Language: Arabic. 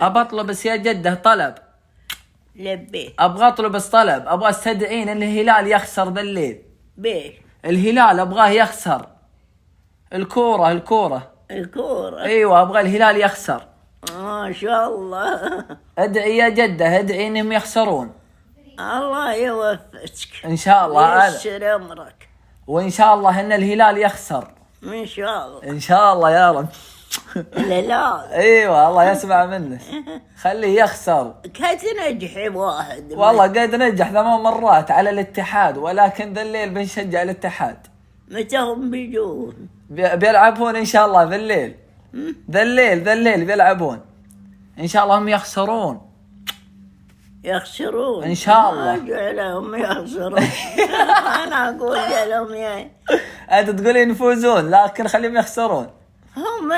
ابى اطلب بس يا جده طلب. لبيت. ابغى اطلب بس طلب، ابغى استدعين ان الهلال يخسر ذا الليل. بيش. الهلال ابغاه يخسر. الكورة. الكورة. ايوه ابغى الهلال يخسر. ما شاء الله. ادعي يا جده، ادعي انهم يخسرون. الله يوفقك ان شاء الله. وييسر امرك. وان شاء الله ان الهلال يخسر. ان شاء الله. ان شاء الله يا رب. لا. ايوه الله يسمع منك. خليه يخسر. كنت نجح واحد. والله قد نجح 8 مرات على الاتحاد، ولكن ذا الليل بنشجع الاتحاد. متى هم بيجون؟ بيلعبون ان شاء الله ذا الليل. ذا الليل بيلعبون ان شاء الله. هم يخسرون يخسرون ان شاء الله. جعلهم يخسرون. انا اقول جعلهم انت تقولين يفوزون، لكن خليهم يخسرون. هم